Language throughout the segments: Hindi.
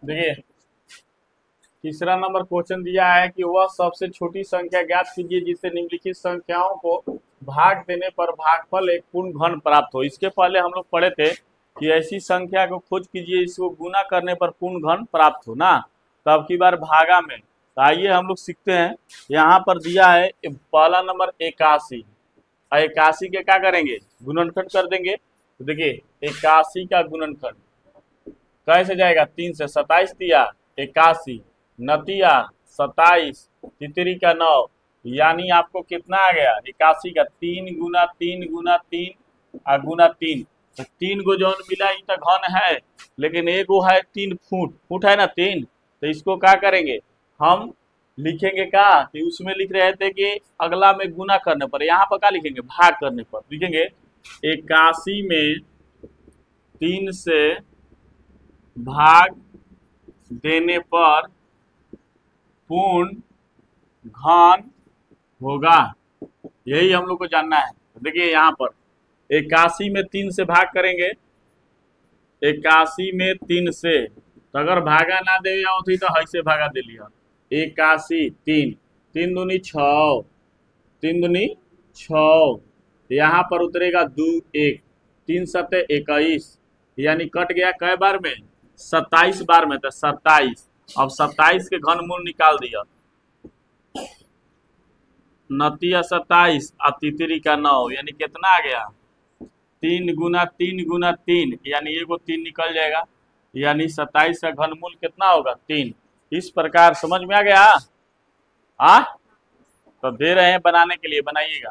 देखिए तीसरा नंबर क्वेश्चन दिया है कि वह सबसे छोटी संख्या ज्ञात कीजिए जिससे निम्नलिखित संख्याओं को भाग देने पर भागफल एक पूर्ण घन प्राप्त हो। इसके पहले हम लोग पढ़े थे कि ऐसी संख्या को खोज कीजिए इसको गुना करने पर पूर्ण घन प्राप्त हो ना। तो अब की बार भागा में, तो आइए हम लोग सीखते हैं। यहाँ पर दिया है पहला नंबर 81 और 81 के क्या करेंगे, गुणनखंड कर देंगे। तो देखिए 81 का गुणनखंड कैसे जाएगा, 3 से 27 दिया 81, नतिया 27, तितरी का 9, यानी आपको कितना आ गया 81 का 3 गुना 3 गुना 3 और गुना 3। तो 3 गो जौन मिला ये तो घन है, लेकिन एक वो है 3 फुट, फुट है ना 3। तो इसको क्या करेंगे हम लिखेंगे का कि उसमें लिख रहे थे कि अगला में गुना करने पर, यहाँ पर क्या लिखेंगे भाग करने पर लिखेंगे 81 में 3 से भाग देने पर पूर्ण घन होगा। यही हम लोग को जानना है। देखिए यहाँ पर 81 में 3 से भाग करेंगे, 81 में 3 से, तो अगर भागा ना दे थी तो ऐसे भागा दे लिया 81 3 3 दूनी 6, 3 दूनी 6, यहाँ पर उतरेगा 2 1, 3 सत्ते 21, यानी कट गया कै बार में 27 बार में, तो 27। अब 27 के घनमूल निकाल दिया, नतिया 27 और तितरी का 9, यानी कितना आ गया 3 गुना 3 गुना 3, यानी एगो 3 निकल जाएगा, यानी 27 का घनमूल कितना होगा 3। इस प्रकार समझ में आ गया। तो दे रहे हैं बनाने के लिए, बनाइएगा।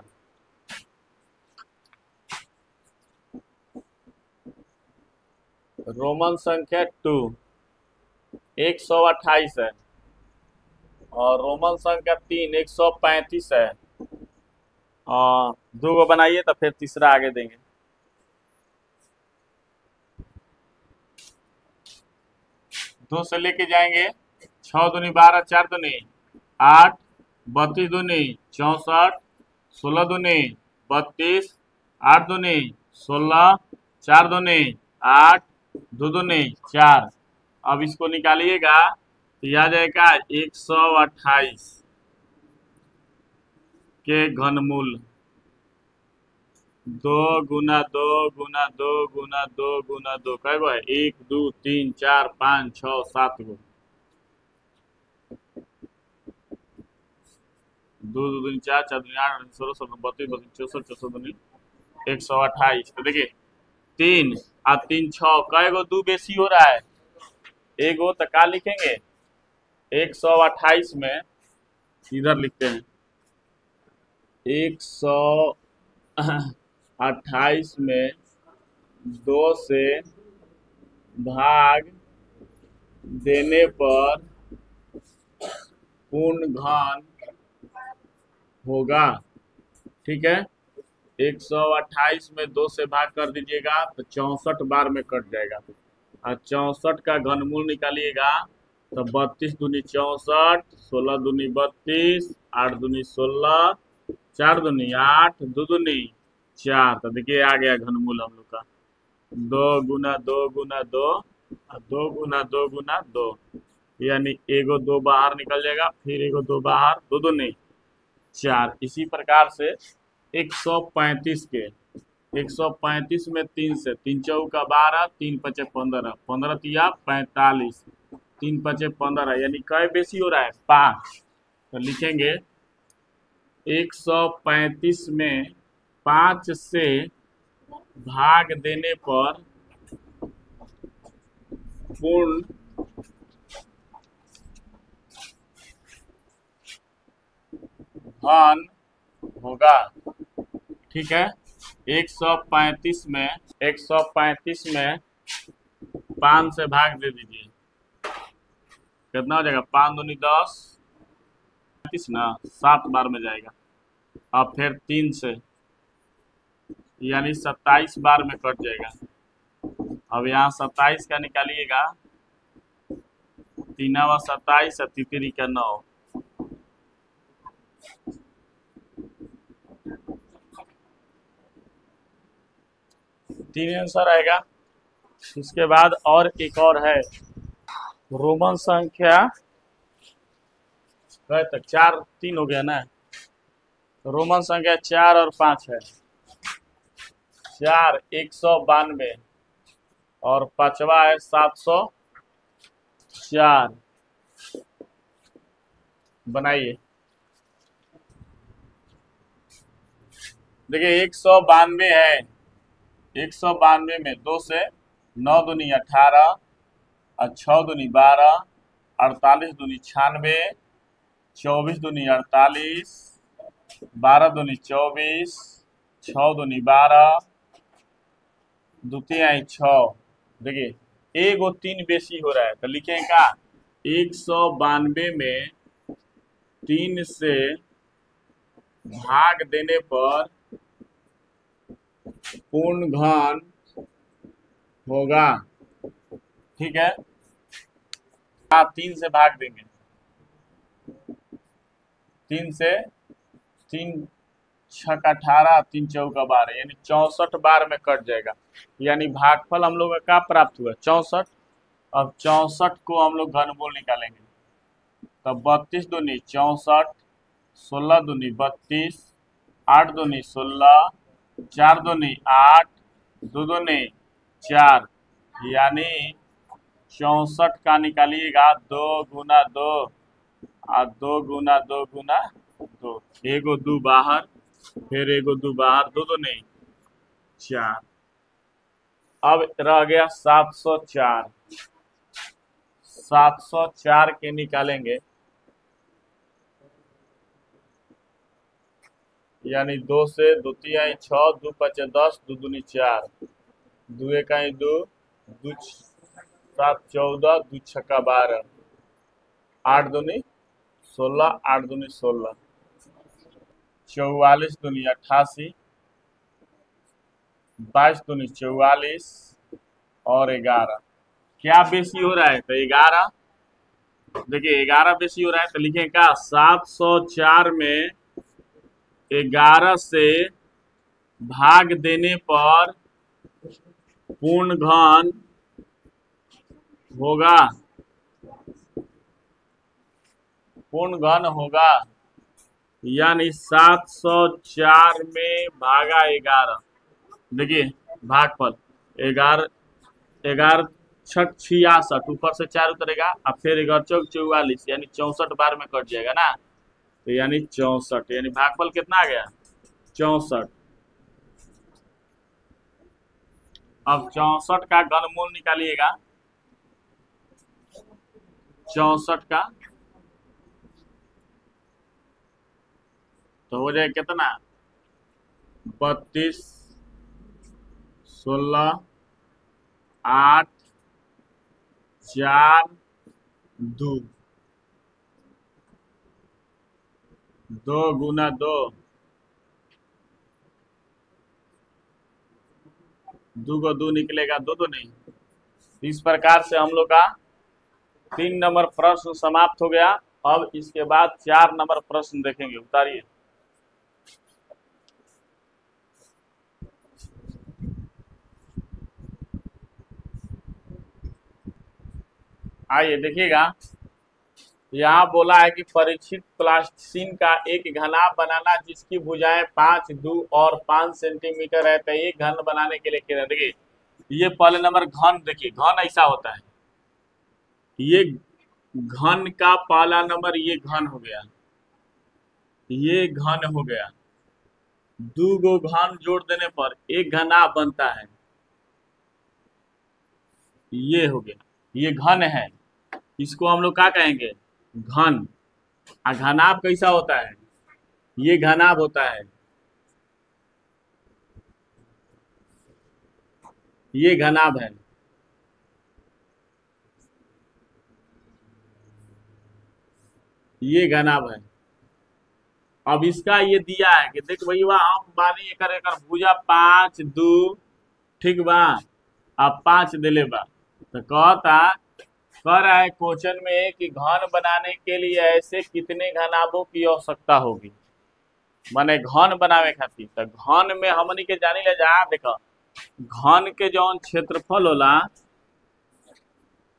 रोमन संख्या 2 128 है और रोमन संख्या 3 135 है। और 2 को बनाइए तो फिर तीसरा आगे देंगे। दो से लेके जाएंगे 6 दूनी 12, 4 दूनी 8, 32 दूनी 64, 16 दूनी 32, 8 दूनी 16, 4 दूनी 8, 2 दूनी 4। अब इसको निकालिएगा तो यह आ जाएगा 128 के घनमूल 2 गुना 2 गुना 2 गुना 2 गुना 2 कै गो है 1 2 3 4 5 6 7 गो, 2 2 दूनी 4 4 दूनी 8 16 16 32 32 64 64 दूनी 128। तो देखिए 3 और 3 6, कै गो 2 बेसी हो रहा है एगो, तो क्या लिखेंगे 128 में इधर लिखते हैं 128 में 2 से भाग देने पर पूर्ण घन होगा। ठीक है, 128 में 2 से भाग कर दीजिएगा तो 64 बार में कट जाएगा, और 64 का घनमूल निकालिएगा तो 32 दूनी 64, 16 दूनी 32, 8 दूनी 16, 4 दूनी 8, 2 दूनी 4। तो देखिए आ गया घनमूल हम लोग का 2 गुना 2 गुना 2 और 2 गुना 2 गुना 2, यानी एगो 2 बाहर निकल जाएगा, फिर एगो 2 बाहर, 2 दूनी 4। इसी प्रकार से 135 के 135 में 3 से, 3 चौका 12, 3 पचे 15, 15 तिया 45, 3 पचे 15, यानी कै बेसी हो रहा है 5। तो लिखेंगे 135 में 5 से भाग देने पर पूर्ण घन होगा। ठीक है, 135 में 5 से भाग दे दीजिए, कितना हो जाएगा 5 दूनी 10, 35 ना 7 बार में जाएगा। अब फिर 3 से, यानी 27 बार में कट जाएगा। अब यहाँ 27 का निकालिएगा, 3 27 और तितरी का 9, तीन आंसर आएगा। उसके बाद और एक और है रोमन संख्या कहे तक 4 3 हो गया ना। रोमन संख्या 4 और 5 है। 4 192 और पांचवा है 704। बनाइए। देखिए 192 है। 192 में 2 से 9 दूनी 18 और 6 दूनी 12, 48 दूनी 96, 24 दूनी 48, 12 दूनी 24, 6 दूनी 12, द्वितीय 6। देखिए एगो 3 बेसी हो रहा है तो लिखें का 192 में 3 से भाग देने पर पूर्ण घन होगा। ठीक है। 3 से भाग देंगे। 3 से 3 6 18, 3 चौका 12 यानी 64 बार में कट जाएगा। यानी भागफल हम लोग का क्या प्राप्त हुआ 64। अब 64 को हम लोग घनमूल निकालेंगे। तब 32 दूनी 64, 16 दूनी 32, 8 दूनी 16, 4 दूनी 8, 2 दूनी 4 यानी 64 का निकालिएगा 2 गुना 2 और 2 गुना 2 गुना 2। एगो 2 बाहर, फिर एगो 2 बाहर, 2 2 नहीं 4। अब रह गया 704। 704 के निकालेंगे यानी 2 से 2 तिहाई 6, 2 पचे 10, 2 दूनी 4, 2 इकाई 2, 2 7 14, 2 छक्का 12, 8 दूनी 16, 8 दूनी 16, 44 दूनी 88, 22 दूनी 44 और 11। क्या बेसी हो रहा है तो 11। देखिए 11 बेसी हो रहा है तो लिखें क्या 704 में 11 से भाग देने पर पूर्ण घन होगा। पूर्ण घन होगा यानी 704 में भागा 11। देखिए भागफल 11 11 छठ 66, ऊपर से 4 उतरेगा और फिर 11 चौक 44 यानी 64 बार में कट जाएगा ना। तो यानी 64 यानी भागफल कितना आ गया 64। अब 64 का घनमूल निकालिएगा। 64 का तो हो जाए कितना 32, 16, 8, 4, 2, 2 गुना 2, 2 को 2 निकलेगा 2 2 नहीं। इस प्रकार से हम लोग का 3 नंबर प्रश्न समाप्त हो गया। अब इसके बाद 4 नंबर प्रश्न देखेंगे। उतारिए। आइए देखिएगा। यहाँ बोला है कि परीक्षित प्लास्टिसिन का एक घनाभ बनाना जिसकी भुजाएं 5, 2 और 5 सेंटीमीटर है। तो एक घन बनाने के लिए क्या देखिए ये पहले नंबर घन। देखिए घन ऐसा होता है। ये घन का पहला नंबर ये घन हो गया। ये घन हो गया। 2 गो घन जोड़ देने पर एक घनाभ बनता है। ये हो गया। ये घन है। इसको हम लोग क्या कहेंगे घन। घनाभ कैसा होता है ये घनाभ होता है। ये घनाभ है। ये घनाभ है। अब इसका ये दिया है कि देख भैया हम बानी एकर भुजा 5, 2 ठीक बा। अब 5 दिले बा तो कहता कह रहा है क्वेश्चन में कि घन बनाने के लिए ऐसे कितने घनाभों की आवश्यकता होगी। माने घन बनावे खातिर तो घन में हमनी के जानी ले जा। देखो घन के जौन क्षेत्रफल होला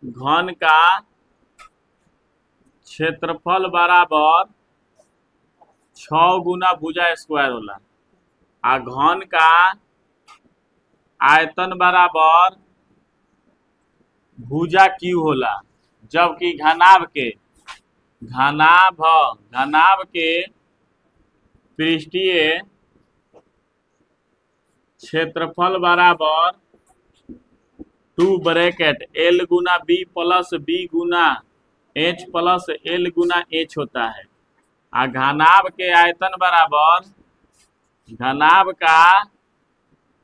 घन का क्षेत्रफल बराबर 6 गुना भुजा स्क्वायर होला। आ घन का आयतन बराबर भुजा क्यू होला। जबकि घनाभ के पृष्ठीय क्षेत्रफल बराबर 2 ब्रैकेट L गुना B प्लस B गुना H प्लस L गुना H होता है। आ घनाभ के आयतन बराबर, घनाभ का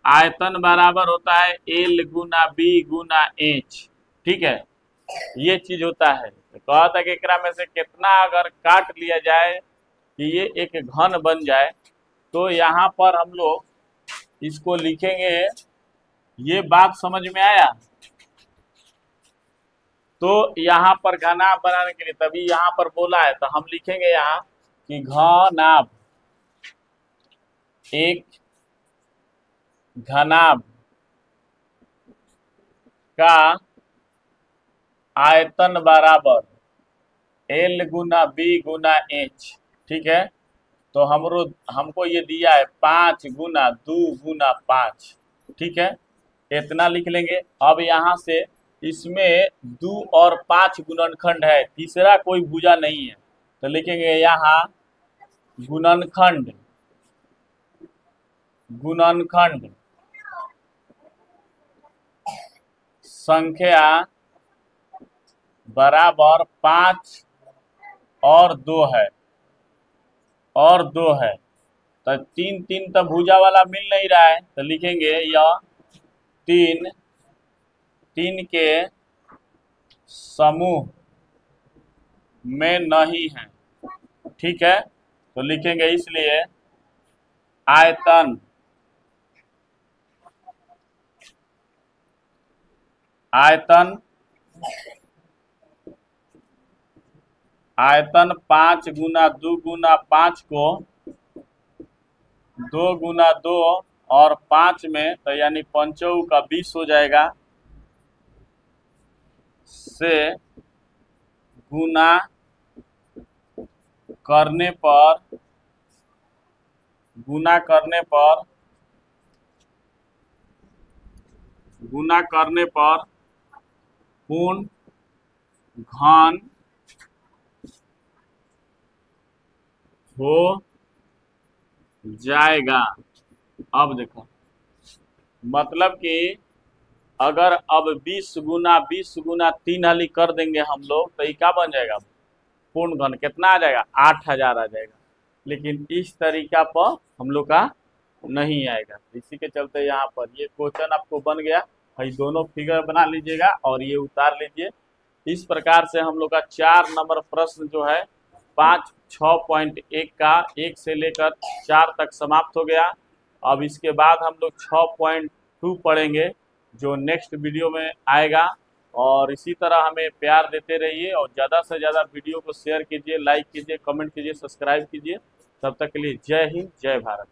आयतन बराबर होता है L गुना B गुना H। ठीक है, ये चीज होता है। तो कहा था कि एकरा में से कितना अगर काट लिया जाए कि ये एक घन बन जाए, तो यहाँ पर हम लोग इसको लिखेंगे। ये बात समझ में आया? तो यहाँ पर घनाभ बनाने के लिए तभी यहाँ पर बोला है, तो हम लिखेंगे यहाँ कि घनाभ, एक घनाभ का आयतन बराबर L गुना B गुना H। ठीक है, तो हमको ये दिया है 5 गुना 2 गुना 5। ठीक है, इतना लिख लेंगे। अब यहाँ से इसमें 2 और 5 गुणनखंड है, तीसरा कोई भुजा नहीं है, तो लिखेंगे यहाँ गुणनखंड, गुणनखंड संख्या बराबर 5 और 2 है, और 2 है। तो 3 3 तो भुजा वाला मिल नहीं रहा है, तो लिखेंगे यह 3 के समूह में नहीं है। ठीक है, तो लिखेंगे इसलिए आयतन, आयतन 5 गुना 2 गुना 5 को 2 गुना 2 और 5 में, तो यानी 5 का 20 हो जाएगा, से गुना करने पर, गुना करने पर पूर्ण घन हो जाएगा। अब देखो, मतलब कि अगर अब 20 गुना 3 हाली कर देंगे हम लोग, तो ये क्या बन जाएगा? पूर्ण घन कितना आ जाएगा? 8000 आ जाएगा। लेकिन इस तरीका पर हम लोग का नहीं आएगा। इसी के चलते यहाँ पर ये क्वेश्चन आपको बन गया। भाई दोनों फिगर बना लीजिएगा और ये उतार लीजिए। इस प्रकार से हम लोग का 4 नंबर प्रश्न जो है 5.6.1 का 1 से लेकर 4 तक समाप्त हो गया। अब इसके बाद हम लोग 6.2 पढ़ेंगे, जो नेक्स्ट वीडियो में आएगा। और इसी तरह हमें प्यार देते रहिए और ज़्यादा से ज़्यादा वीडियो को शेयर कीजिए, लाइक कीजिए, कमेंट कीजिए, सब्सक्राइब कीजिए। तब तक के लिए जय हिंद, जय भारत।